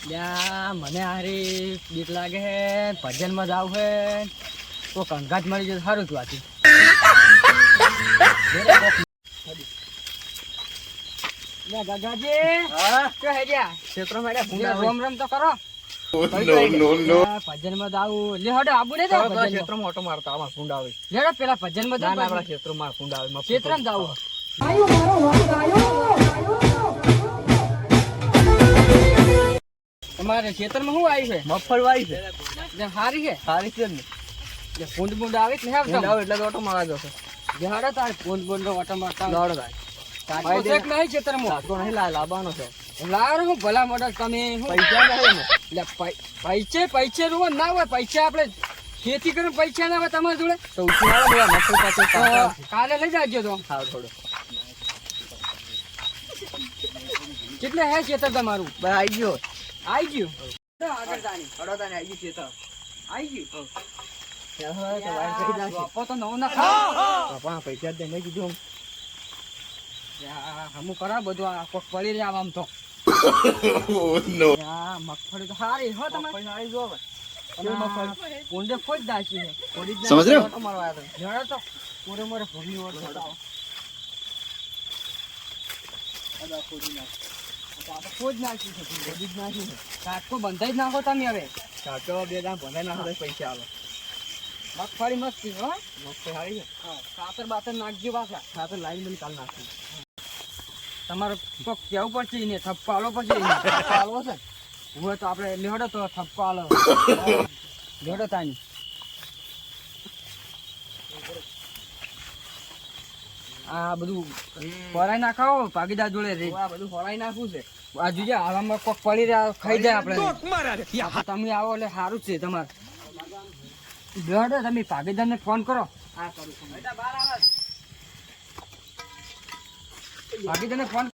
મને હારી બીક લાગે હે, ભજનમાં જાવ હે તો કંગાત મળી જાય સારું હતું આથી. ગગાજી શું હે ગયા ક્ષેત્રો રમ રમ તો કરો. ભજનમાં જાવું લે હડે આબુ ને ક્ષેત્રમાં ઓટો મારતા આમાં ફૂંડ આવે લેડો પેલા ભજનમાં જાવ આપણા ક્ષેત્રમાં ફૂંડ આવે ક્ષેત્રમાં જાવું. તમારે ખેતરમાં શું આવી છે? મગફળી આવી છે. સારી છે? સારી છે ને. ફૂંડ બૂંડ આવે ને એટલે ઓટો મારા જશે. જહાડો તાર ફૂંડ બૂંડ ઓટો મારતા દોડો તાર નહીં ખેતરમાં નહીં લાવવાનો છે. લાવો હું ભલા મોટા તમે પૈસે પૈસે રૂવો ના હોય. પૈસા આપણે ખેતી કરીને પૈસા ના હોય તમારા જોડે કાલે લઈ જાજો તો. થોડું કેટલે હે ખેતર તમારું? આવી ગયો આવી ગયું આગળ તાની આવી ગયું ખેતર આવી ગયું. તો નવ ના ખાવા પૈસા જ નહીં કીધું હમું કરા બધું આખો પડી રહ્યા આમ તો. મગફળી તો સારી હો તમે સારી જો કુંડે ખોજ દાચી છે. સમજ રહ્યો તો મોરે મોરે ભૂલી ખોજ નાખી છે. બધી જ નાખી છે. કાટકો બંધાઈ જ નાખો તમે હવે. કાટકો બે દામ બંધાઈ નાખો પૈસા આવે. મગફળી મસ્ત છે હો. મગફળી સારી છે. ખાતર બાતર નાખજો પાછા. ખાતર લાઈન બની કાલ નાખી. તમારે કોક કેવું પડશે ને થપ્પો આલો પડશે. થપ્પો આલવો છે હું તો આપણે લેવડો તો થપ્પો આલો લેવડો તાની. આ બધું ફરાઈ નાખાવો ભાગીદાર જોડે રે. આ બધું ફરાઈ નાખવું છે. આ જોઈએ આવામાં કોક પડી રહ્યા ખાઈ જાય આપણે. તમે આવો એટલે સારું છે તમારે. લેવડો તમે ભાગીદાર ને ફોન કરો. હા કરું બાકી તને ફોન.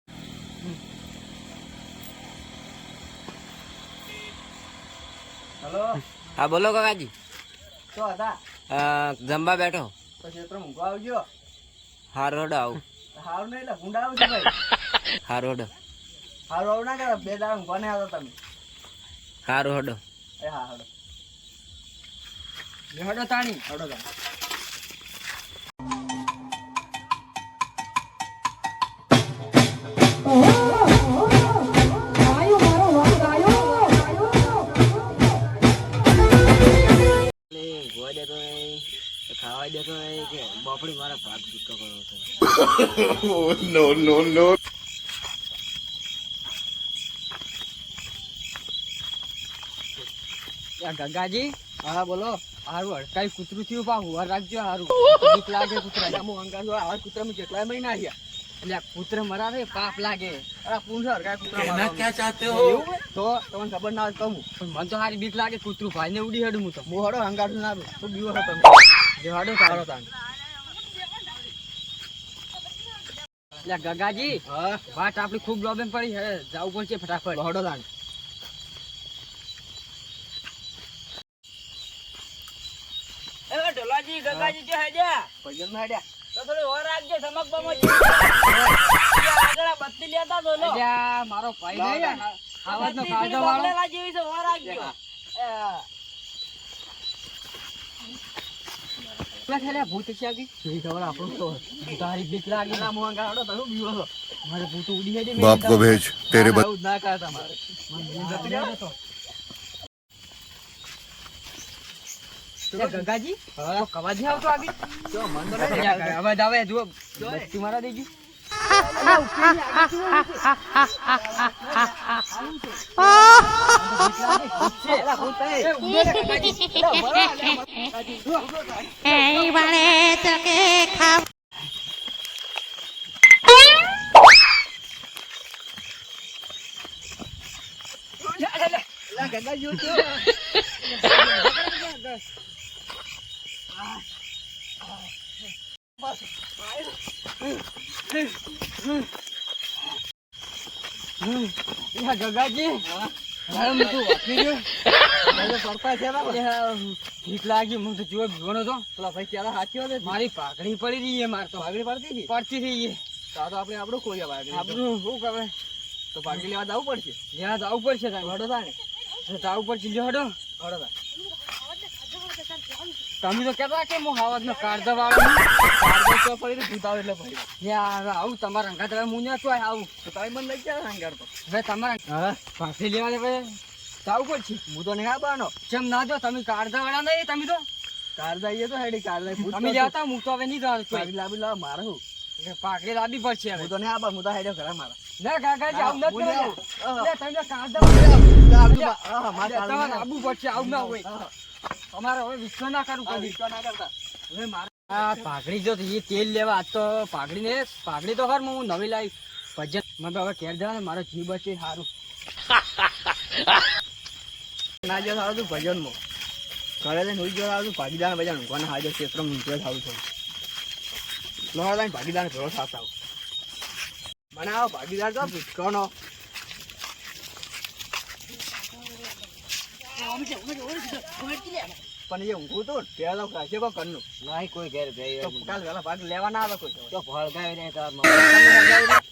હેલો હા બોલો કાકાજી. શું હતા? જમવા બેઠો. ક્ષેત્ર મૂકો આવજો. હારો હડો આવું. હારું નહીં એટલે ભૂંડા આવજો ભાઈ. હારો હડો. હારું આવું ના કરે બે દાડા ઊંઘવા નહીં આવતા તમે. હારું હડો. એ હા હડો હડો તાણી હડો તાણી. ખાવા દેતો કે બાપડી મારા ભાગ પૂછતો કરો છો. નો નો નો. ગગાજી હા બોલો. હારું હડકાઈ કૂતરું થયું પા હુવા રાખજો. હારું બીક લાગે કૂતરા. હું અંગાર આ કૂતરામાં કેટલા મહિના આવ્યા એટલે કૂતરા મરાવે પાપ લાગે. પૂછો હડકાઈ કૂતરા ક્યાં ચાહતે હો તો તમને ખબર ના હોય કહું. મને તો સારી બીક લાગે કૂતરું ભાઈ ને ઉડી હેડું. હું તો હું હડો અંગાડું ના તો બીવો હતો તમે જેવાડો સારો તાન. એટલે ગગાજી વાત આપડી ખૂબ લોબેમ પડી હે જવું પડશે ફટાફટ. હડો તાન. એ ઢોલાજી ગગાજી જો હેડ્યા ભજન માં હેડ્યા તો થોડી ઓર રાખજે સમકબમાં આગળ બત્તી લેતા દોલો. મારો ભાઈ નહીં આવાજ નો કાઢો વાળો જેવી છે ઓર રાખજો. ભૂત છે ખબર આપણું તો તારી બીક લાગી ના મોંઘા હડો તમે બીવો છો. મારે ભૂત ઉડી જાય બાપ કો ભેજ તેરે ના કહા તમારે ગગાજી કવાજ નહીં આવતો આગળ અવાજ આવે જુઓ બત્તી મારા દેજો. ગગાજી ભીખ લાગી. હું તો જુઓ ભીવાનો તો પેલા ભાઈ ક્યારે સાચી વાત મારી પાઘડી પડી રહી. મારે તો પાઘડી પડતી હતી રહી. તો આપણે આપણું કોઈ આપણું શું કરે તો ભાગી લેવા જવું પડશે. લેવા જવું પડશે તારે. હડો તારે જવું પડશે. લ્યો હડો હડો તારે. તમે તો કહેતા કે હું હાવજ નો કાળજા વાળો પડી ભૂત આવે એટલે પડી યાર આવું તમારા અંગાત હવે હું નતો આવું તો તમે મને લઈ ગયા અંગાર તો હવે તમારે ફાંસી લેવા દે જવું પડશે. હું તો નહીં આવવાનો. કેમ ના જો તમે કાળજા વાળા નહીં. તમે તો કાળજા આવીએ તો હેડી કાળજા તમે લેતા હું તો હવે નહીં જવાનું. લાવી લાવ મારે હું પાકડી લાવવી પડશે. હું તો નહીં આવું. હું તો હેડ્યો ઘરે મારા ના કાકા આવું નથી તમારે આવવું પડશે. આવું ના હોય અમારે હવે વિશ્વ ના કરવું કદી વિશ્વ ના કરતા. હવે મારે આ પાઘડી જો એ તેલ લેવા આજ તો પાઘડી તો ખર હું નવી લાવી ભજન મને હવે ઘેર જવા ને મારો જીવ બચે સારું ના જો સારું તું ભજનમાં ઘરે જઈને હોઈ ગયો સારું ભાગીદાર બજાર ઊંઘવાના હાજર ક્ષેત્ર ઊંઘવા થાવું છે. લોહા લઈને ભાગીદાર ભેળો થતા આવું મને આવો ભાગીદાર તો ભૂતકોનો પણ એ ઊંઘું તું પેલો છે કોઈ કરનું નહીં કોઈ ઘેર કાલ વેલા ભાગ લેવા ના આવે કોઈ તો ભળગાવી નહીં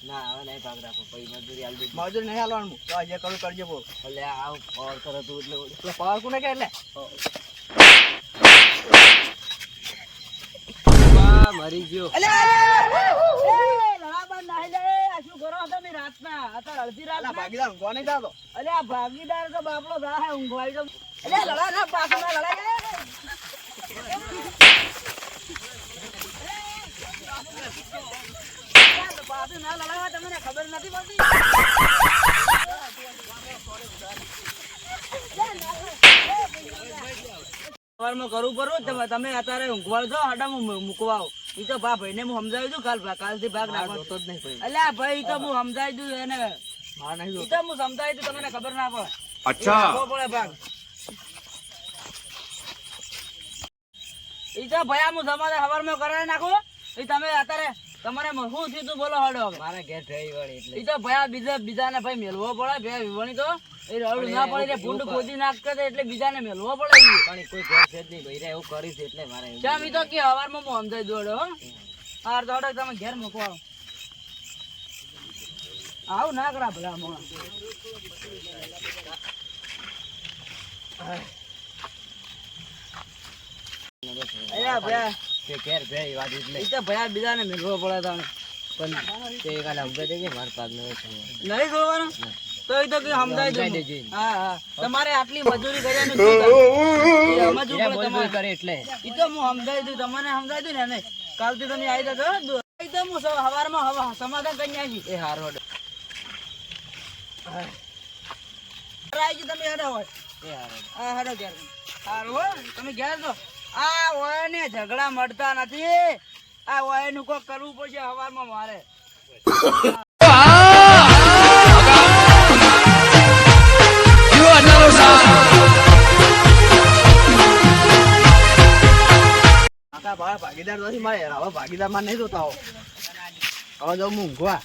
ના હવે નહીં ભાગ રાખો પછી મજૂરી હાલ મજૂરી નહીં હાલવાનું તો જે કરું કરજે બોલ એટલે આવ પાવર કરો તું એટલે પાવર કોને કે એટલે મરી ગયો ભાગીદાર તો બાપડો ઊંઘવાઈ તો તમને ખબર નથી પડતી. કરવું પડવું તમે અત્યારે ઊંઘવા છો આડામાં મૂકવા એ તો ભાઈ ને હું સમજાવી દઉં કાલથી ભાગ નાખો જ નહીં. અલ્યા ભાઈ તો હું સમજાવી દઉં એને તો હું સમજાવી દઉં તમને ખબર ના પડે. અચ્છા પડે ભાગ એ તો ભાઈ હું તમારે હવારમાં કરાવી નાખો. એ તમે અત્યારે તમારે શું થયું તું બોલો હડો મારા ઘેર થઈ વળી એટલે એ તો ભાઈ બીજાને ભાઈ મેળવો પડે ભાઈ વિવણી તો એ રડું ના પડે ભૂંડ ખોદી નાખતા એટલે બીજાને મેળવો પડે પણ કોઈ ઘેર છે જ નહીં ભાઈ એવું કર્યું છે એટલે મારે ચામ તો કે હવારમાં હું સમજાઈ દોડો હાર દોડો તમે ઘેર મૂકો આવું ના કરા ભલા મોણા બીજાને મેળવો પડે તમે પણ નહીં જોવાનું તો એ તો સમજાવી દે. હા તમારે આટલી મજૂરી કર્યા કરે એટલે એ તો હું સમજાવી દઉં તમને સમજાવી દઉં ને કાલથી તમે આવી જતો એ તો હું સવારમાં સમાધાન કરી નાખી એ હારો તમે હેડો હોય હા હેડો ઘેર હારું હોય તમે ઘેર છો. આ ઓય ને ઝઘડા મળતા નથી. આ ઓય નું કોઈ કરવું પડશે હવારમાં મારે. ભાગીદાર નથી મારે હવે ભાગીદાર માં નહીં જોતા હવે જાઉં હું ઊંઘવા.